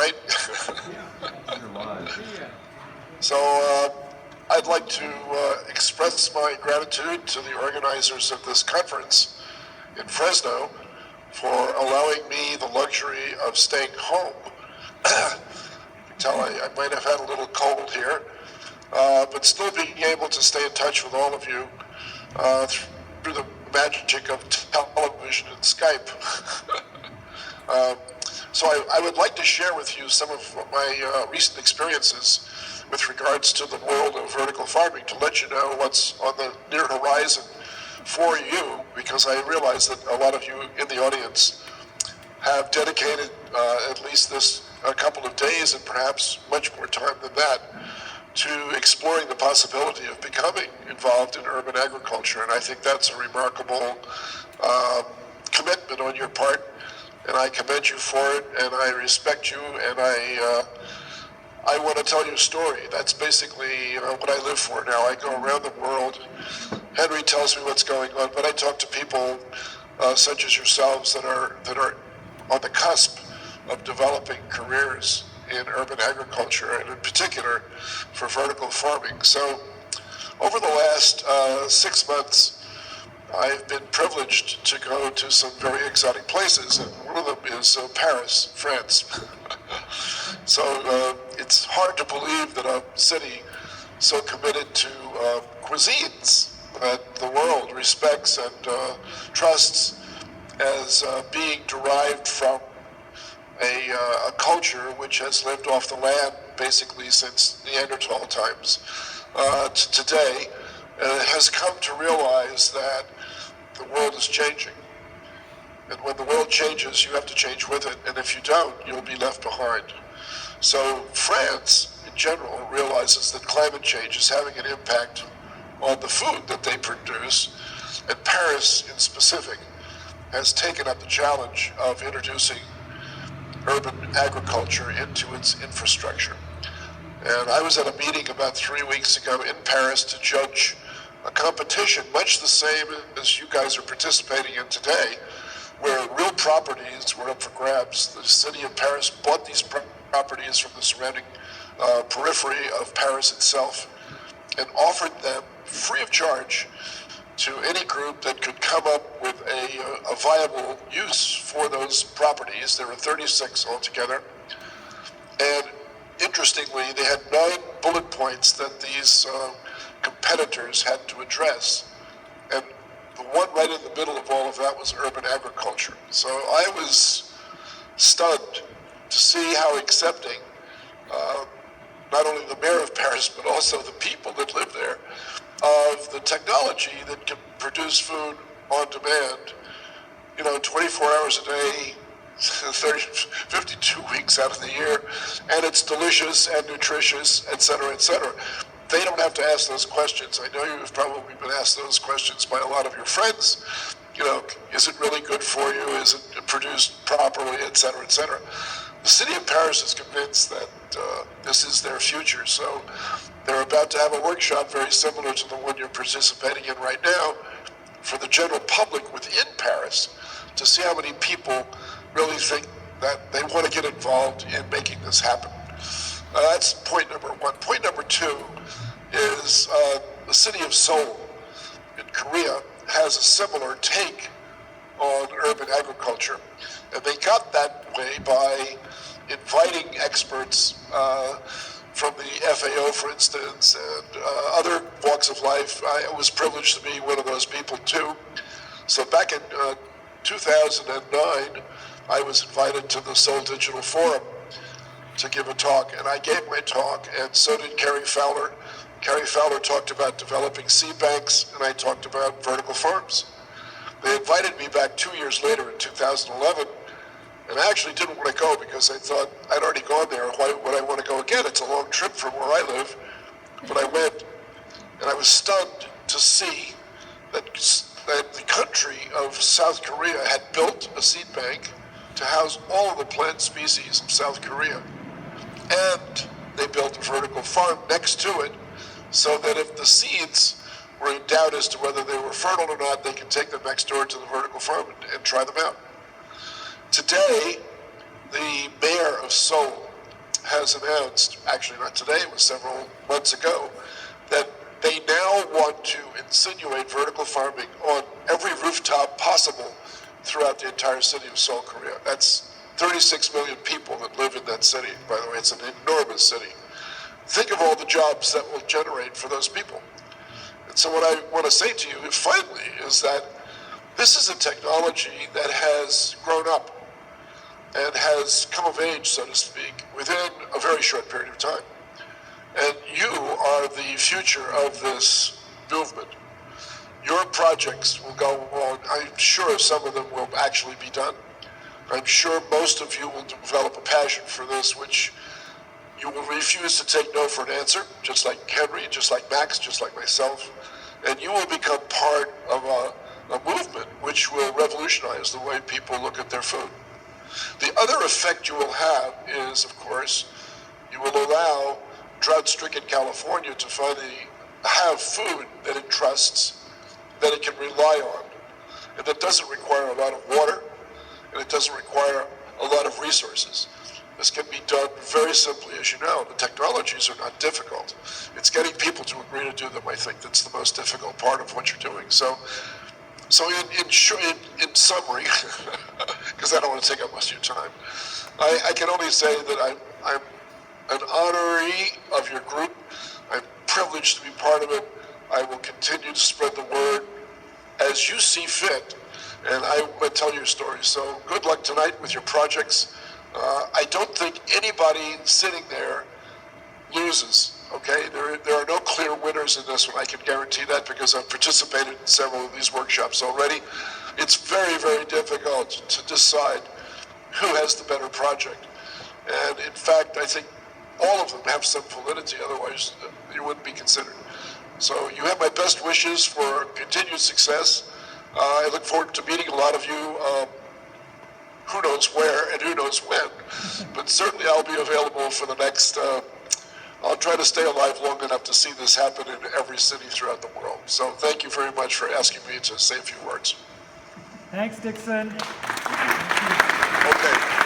right? So I'd like to express my gratitude to the organizers of this conference in Fresno for allowing me the luxury of staying home. You can tell I might have had a little cold here, but still being able to stay in touch with all of you through the magic of television and Skype. So I would like to share with you some of my recent experiences with regards to the world of vertical farming, to let you know what's on the near horizon for you, because I realize that a lot of you in the audience have dedicated at least a couple of days and perhaps much more time than that to exploring the possibility of becoming involved in urban agriculture. And I think that's a remarkable commitment on your part, and I commend you for it, and I respect you, and I want to tell you a story. That's basically what I live for now. I go around the world. Henry tells me what's going on, but I talk to people such as yourselves that are on the cusp of developing careers in urban agriculture, and in particular for vertical farming. So over the last 6 months, I've been privileged to go to some very exotic places, and one of them is Paris, France. So it's hard to believe that a city so committed to cuisines that the world respects and trusts as being derived from a culture which has lived off the land basically since Neanderthal times to today, has come to realize that the world is changing. And when the world changes, you have to change with it. And if you don't, you'll be left behind. So France, in general, realizes that climate change is having an impact on the food that they produce. And Paris, in specific, has taken up the challenge of introducing urban agriculture into its infrastructure. And I was at a meeting about 3 weeks ago in Paris to judge a competition much the same as you guys are participating in today, where real properties were up for grabs. The city of Paris bought these properties from the surrounding periphery of Paris itself and offered them free of charge to any group that could come up with a viable use for those properties. There were 36 altogether. And interestingly, they had 9 bullet points that these competitors had to address. And the one right in the middle of all of that was urban agriculture. So I was stunned to see how accepting not only the mayor of Paris, but also the people that live there, of the technology that can produce food on demand, 24 hours a day, 52 weeks out of the year, and it's delicious and nutritious, et cetera, et cetera. They don't have to ask those questions. I know you've probably been asked those questions by a lot of your friends. Is it really good for you? Is it produced properly, et cetera, et cetera? The city of Paris is convinced that this is their future. So they're about to have a workshop very similar to the one you're participating in right now for the general public within Paris to see how many people really think that they want to get involved in making this happen. That's point number one. Point number two is the city of Seoul in Korea has a similar take on urban agriculture. And they got that way by inviting experts from the FAO, for instance, and other walks of life. I was privileged to be one of those people too. So back in 2009, I was invited to the Seoul Digital Forum to give a talk, and I gave my talk, and so did Carrie Fowler. Carrie Fowler talked about developing seed banks, and I talked about vertical farms. They invited me back 2 years later in 2011, and I actually didn't want to go because I thought I'd already gone there. Why would I want to go again? It's a long trip from where I live. But I went, and I was stunned to see that the country of South Korea had built a seed bank to house all of the plant species of South Korea. And they built a vertical farm next to it so that if the seeds were in doubt as to whether they were fertile or not, they could take them next door to the vertical farm and try them out. Today, the mayor of Seoul has announced, actually not today, it was several months ago, that they now want to insinuate vertical farming on every rooftop possible throughout the entire city of Seoul, Korea. That's 36 million people that live in that city. By the way, it's an enormous city. Think of all the jobs that will generate for those people. And so what I want to say to you finally is that this is a technology that has grown up and has come of age, so to speak, within a very short period of time. And you are the future of this movement. Your projects will go on. I'm sure some of them will actually be done. I'm sure most of you will develop a passion for this, which you will refuse to take no for an answer, just like Henry, just like Max, just like myself. And you will become part of a movement which will revolutionize the way people look at their food. The other effect you will have is, of course, you will allow drought-stricken California to finally have food that it trusts, that it can rely on, and that doesn't require a lot of water, and it doesn't require a lot of resources. This can be done very simply, as you know. The technologies are not difficult. It's getting people to agree to do them, I think, that's the most difficult part of what you're doing. So in summary, because I don't want to take up most of your time, I can only say that I'm an honoree of your group. I'm privileged to be part of it. I will continue to spread the word as you see fit, and I will tell your story. So good luck tonight with your projects. I don't think anybody sitting there loses. Okay, there are no clear winners in this one. I can guarantee that because I've participated in several of these workshops already. It's very, very difficult to decide who has the better project. And in fact, I think all of them have some validity, otherwise you wouldn't be considered. So you have my best wishes for continued success. I look forward to meeting a lot of you, who knows where and who knows when, but certainly I'll be available for the next, I'll try to stay alive long enough to see this happen in every city throughout the world. So thank you very much for asking me to say a few words. Thanks, Dickson. Okay.